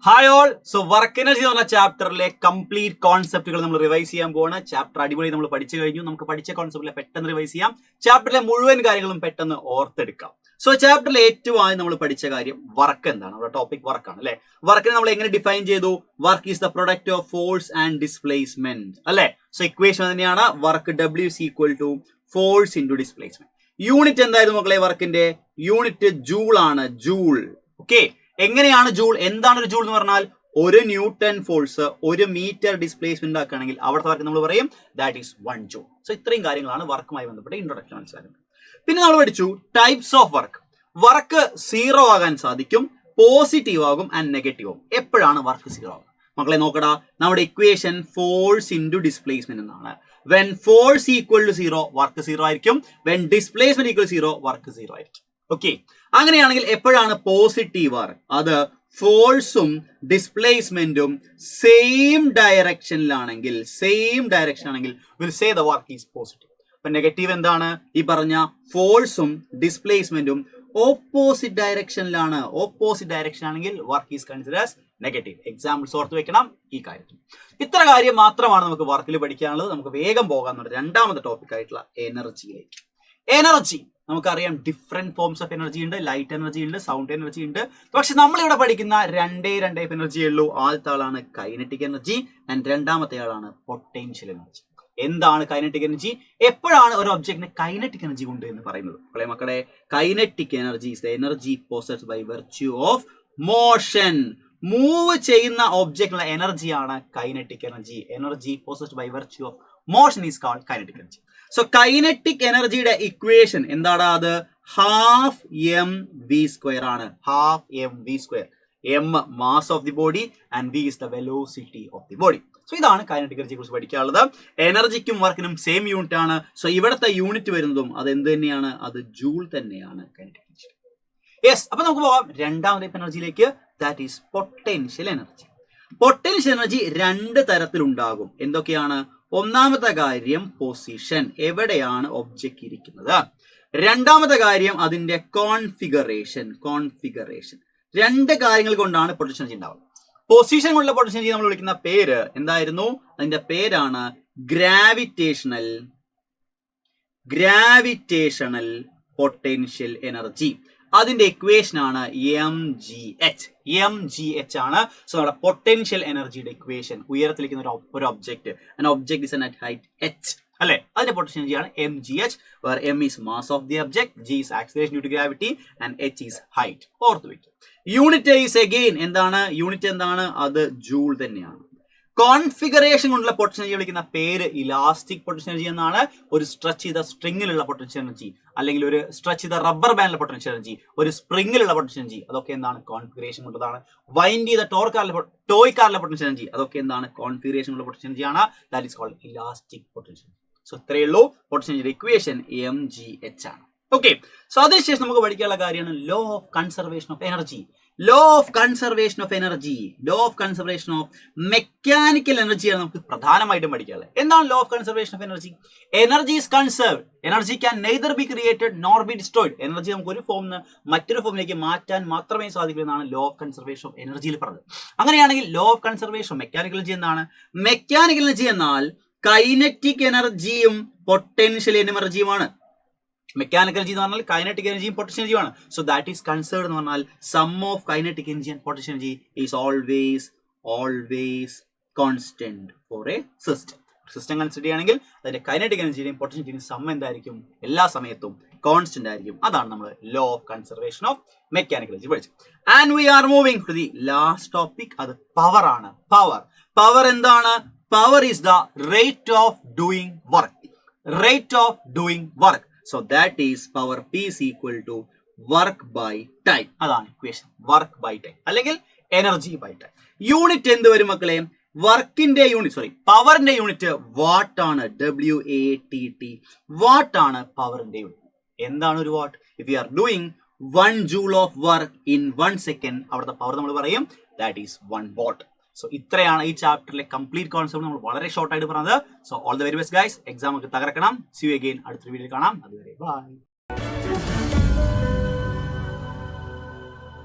Hi all. So work energy എന്ന് പറഞ്ഞ ചാപ്റ്ററിലെ complete കോൺസെപ്റ്റുകൾ നമ്മൾ റിവൈസ് ചെയ്യാൻ പോവാണ്. ചാപ്റ്റർ അടിപൊളി നമ്മൾ പഠിച്ചു കഴിഞ്ഞു. നമുക്ക് പഠിച്ച കോൺസെപ്റ്റിലെ പെട്ടെന്ന് റിവൈസ് ചെയ്യാം. ചാപ്റ്ററിലെ മുഴുവൻ കാര്യങ്ങളും പെട്ടെന്ന് ഓർത്തെടുക്കാം. സോ ചാപ്റ്ററിൽ ഏറ്റവും ആദ്യം നമ്മൾ പഠിച്ച കാര്യം വർക്ക് എന്താണ്. നമ്മുടെ ടോപ്പിക് വർക്കാണ് അല്ലെ. വർക്കിനെ നമ്മൾ എങ്ങനെ ഡിഫൈൻ ചെയ്തു? Work is the product of force and displacement അല്ലെ. സോ ഇക്വേഷൻ തന്നെയാണ് work W is equal to force into displacement. Unit എന്തായിരുന്നു മക്കളെ? വർക്കിന്റെ യൂണിറ്റ് ജൂൾ ആണ്. ജൂൾ. ഓക്കെ. എങ്ങനെയാണ് ജൂൾ? എന്താണ് ഒരു ജൂൾ എന്ന് പറഞ്ഞാൽ ഒരു ന്യൂട്ടൺ ഫോഴ്സ് ഒരു മീറ്റർ ഡിസ്പ്ലേസ്മെന്റ് ആക്കുകയാണെങ്കിൽ അവിടുത്തെ വർക്ക് നമ്മൾ പറയും ദാറ്റ് ഈസ് 1 ജൂൾ. സോ ഇത്രയും കാര്യങ്ങളാണ് വർക്കുമായി ബന്ധപ്പെട്ട ഇൻട്രൊഡക്ഷൻ മനസ്സിലാക്കുന്നത്. പിന്നെ നമ്മൾ പഠിച്ചു types of work. Work zero ആകാൻ സാധിക്കും, പോസിറ്റീവ് ആകും ആൻഡ് നെഗറ്റീവ് ആകും. എപ്പോഴാണ് വർക്ക് സീറോ ആകുക? മക്കളെ നോക്കടാ, നമ്മുടെ ഇക്വേഷൻ ഫോഴ്സ് ഇൻറ്റു ഡിസ്പ്ലേസ്മെന്റ് എന്നാണ്. When force equal to zero work zero ആയിരിക്കും. When displacement equal zero work zero ആയിരിക്കും. ഓക്കെ. അങ്ങനെയാണെങ്കിൽ എപ്പോഴാണ് പോസിറ്റീവ് വർക്ക്? അത് ഫോഴ്സും ഡിസ്പ്ലേസ്മെന്റും സെയിം ഡയറക്ഷനിലാണെങ്കിൽ will say the work is positive. അപ്പൊ നെഗറ്റീവ് എന്താണ്? ഈ പറഞ്ഞ ഫോഴ്സും ഡിസ്പ്ലേസ്മെന്റും ഓപ്പോസിറ്റ് ഡയറക്ഷനിലാണ്. ഓപ്പോസിറ്റ് ഡയറക്ഷൻ ആണെങ്കിൽ work is considered as negative. Examples ഓർത്ത് വെക്കണം ഈ കാര്യത്തിൽ. ഇത്ര കാര്യം മാത്രമാണ് നമുക്ക് വർക്കിൽ പഠിക്കാനുള്ളത്. നമുക്ക് വേഗം പോകാൻ രണ്ടാമത്തെ ടോപ്പിക് ആയിട്ടുള്ള എനർജിയിലേക്ക്. എനർജി നമുക്കറിയാം, ഡിഫറെന്റ് ഫോംസ് ഓഫ് എനർജി ഉണ്ട്. ലൈറ്റ് എനർജി ഉണ്ട്, സൗണ്ട് എനർജി ഉണ്ട്. പക്ഷെ നമ്മളിവിടെ പഠിക്കുന്ന രണ്ടേ ടൈപ്പ് എനർജിയേ ഉള്ളൂ. ആദ്യത്തെ ആളാണ് കൈനറ്റിക് എനർജി ആൻഡ് രണ്ടാമത്തെ ആളാണ് പൊട്ടൻഷ്യൽ എനർജി. എന്താണ് കൈനറ്റിക് എനർജി? എപ്പോഴാണ് ഒരു ഒബ്ജക്റ്റിന് കൈനറ്റിക് എനർജി ഉണ്ട് എന്ന് പറയുന്നത്? മക്കളെ, kinetic energy is the energy possessed by virtue of motion. Move ചെയ്യുന്ന ഒബ്ജക്റ്റിനുള്ള എനർജിയാണ് kinetic energy. Energy possessed by virtue of motion is called kinetic energy. So kinetic എനർജിയുടെ ഇക്വേഷൻ എന്താണ്? അത് ഹാഫ് എം വി സ്ക്വയർ ആണ്. Half m v square. M mass of the body and v is the velocity of the body. So ഇതാണ് kinetic എനർജിയെ കുറിച്ച് പഠിക്കാനുള്ളത്. എനർജിക്കും വർക്കിനും same unit ആണ്. So ഇവിടുത്തെ unit വരുന്നതും അത് എന്ത് തന്നെയാണ്? അത് ജൂൾ തന്നെയാണ് കൈനറ്റിക് എനർജി. യെസ്. അപ്പൊ നമുക്ക് പോകാം രണ്ടാമത്തെ എനർജിയിലേക്ക്. That is potential energy. Potential energy രണ്ട് തരത്തിലുണ്ടാകും. എന്തൊക്കെയാണ്? ഒന്നാമത്തെ കാര്യം പൊസിഷൻ, എവിടെയാണ് ഒബ്ജക്റ്റ് ഇരിക്കുന്നത്. രണ്ടാമത്തെ കാര്യം അതിന്റെ കോൺഫിഗറേഷൻ. രണ്ട് കാര്യങ്ങൾ കൊണ്ടാണ് പൊട്ടൻഷ്യൽ എനർജി ഉണ്ടാവുക. പൊസിഷൻ കൊണ്ടുള്ള പൊട്ടൻഷ്യൽ എനർജി നമ്മൾ വിളിക്കുന്ന പേര് എന്തായിരുന്നു? അതിന്റെ പേരാണ് ഗ്രാവിറ്റേഷണൽ പൊട്ടൻഷ്യൽ എനർജി. അതിന്റെ ഇക്വേഷൻ ആണ് mgh. ആണ് സോ നമ്മുടെ പൊട്ടൻഷ്യൽ എനർജിയുടെ ഇക്വേഷൻ. ഉയരത്തിലിരിക്കുന്ന ഒരു object, object is at height h അല്ലെ, അതിന്റെ പൊട്ടൻഷ്യൽ എനർജിയാണ് mgh, where m is mass of the object, g is acceleration due to gravity and h is height. ഓർത്ത് വെക്കുക. യൂണിറ്റ് ഈസ് അഗെയിൻ എന്താണ്? Unit എന്താണ്? അത് ജൂൾ തന്നെയാണ്. കോൺഫിഗറേഷൻ കൊണ്ടുള്ള പൊട്ടൻഷ്യൽ എനർജി വിളിക്കുന്ന പേര് ഇലാസ്റ്റിക് പൊട്ടൻഷ്യൽ എനർജി എന്നാണ്. ഒരു സ്ട്രെച്ച് ചെയ്ത സ്ട്രിങ്ങിലുള്ള പൊട്ടൻഷ്യൽ എനർജി, അല്ലെങ്കിൽ ഒരു സ്ട്രെച്ച് ചെയ്ത റബ്ബർ ബാൻഡിലുള്ള പൊട്ടൻഷ്യൽ എനർജി, ഒരു സ്പ്രിങ്ങിലുള്ള പൊട്ടൻഷ്യൽ എനർജി, അതൊക്കെ എന്താണ്? കോൺഫിഗറേഷൻ കൊണ്ടതാണ്. വൈൻഡ് ചെയ്ത ടോയ് കാറിലെ പൊട്ടൻഷ്യൽ എനർജി, അതൊക്കെ എന്താണ്? കോൺഫിഗറേഷൻ കൊണ്ടുള്ള പൊട്ടൻഷ്യൽ എനർജി ആണ്. That is called elastic potential. So ഇത്രയേ ഉള്ളൂ. പൊട്ടൻഷ്യൽ എനർജിയുടെ ഇക്വേഷൻ mgh ആണ്. ഓക്കെ. സോ അതിനുശേഷം നമുക്ക് പഠിക്കാനുള്ള കാര്യമാണ് law of conservation of energy. Law of conservation of mechanical എനർജിയാണ് നമുക്ക് പ്രധാനമായിട്ടും പഠിക്കാനുള്ളത്. എന്താണ് law of conservation of energy? Energy is conserved. Energy can neither be created nor be destroyed. Energy നമുക്ക് ഒരു ഫോമിൽ നിന്ന് മറ്റൊരു ഫോമിലേക്ക് മാറ്റാൻ മാത്രമേ സാധിക്കൂ എന്നാണ് ലോ ഓഫ് കൺസർവേഷൻ ഓഫ് എനർജിയിൽ പറഞ്ഞത്. അങ്ങനെയാണെങ്കിൽ law of conservation of mechanical energy എന്താണ്? മെക്കാനിക്കൽ എനർജി എന്നാൽ കൈനറ്റിക് എനർജിയും പൊട്ടൻഷ്യൽ എനർജിയുമാണ്. മെക്കാനിക്കൽ എനർജി എന്ന് പറഞ്ഞാൽ കൈനറ്റിക് എനർജിയും പൊട്ടൻഷ്യൽ എനർജിയുമാണ്. സോ ദാറ്റ് ഈസ് കൺസേർഡ് എന്ന് പറഞ്ഞാൽ sum of kinetic energy and potential energy is always constant for a system. System consider ചെയ്യുകയാണെങ്കിൽ അതിന്റെ കൈനറ്റിക് എനർജിയുടെയും പൊട്ടൻഷ്യൽ എനർജിയുടെയും സം എന്തായിരിക്കും? എല്ലാ സമയത്തും കോൺസ്റ്റന്റ് ആയിരിക്കും. അതാണ് നമ്മൾ law of conservation of mechanical energy പഠിച്ചത്. And V R moving to the last topic. അത് പവർ ആണ്. പവർ എന്താണ്? Power is the rate of doing work. So that is power P is equal to work by time. അതാണ് equation. Work by time അല്ലെങ്കിൽ energy by time. Unit എന്ത് വരും മക്കളെ? വർക്കിന്റെ unit പവറിന്റെ യൂണിറ്റ് വാട്ട് ആണ്. WATT. വാട്ട് ആണ് പവറിന്റെ യൂണിറ്റ്. എന്താണ് ഒരു what? If you are doing 1 joule of work in 1 second, അവിടുത്തെ പവർ നമ്മൾ പറയും ദാറ്റ് ഈസ് 1 watt. സോ ഇത്രയാണ് ഈ ചാപ്റ്ററിലെ കംപ്ലീറ്റ് കോൺസെപ്റ്റ് നമ്മൾ വളരെ ഷോർട്ട് ആയിട്ട് പറഞ്ഞത്. So all the very best guys. Exam ഒക്കെ തകർക്കണം. See you again. അടുത്ത വീഡിയോയിൽ കാണാം. അതുവരെ ബൈ.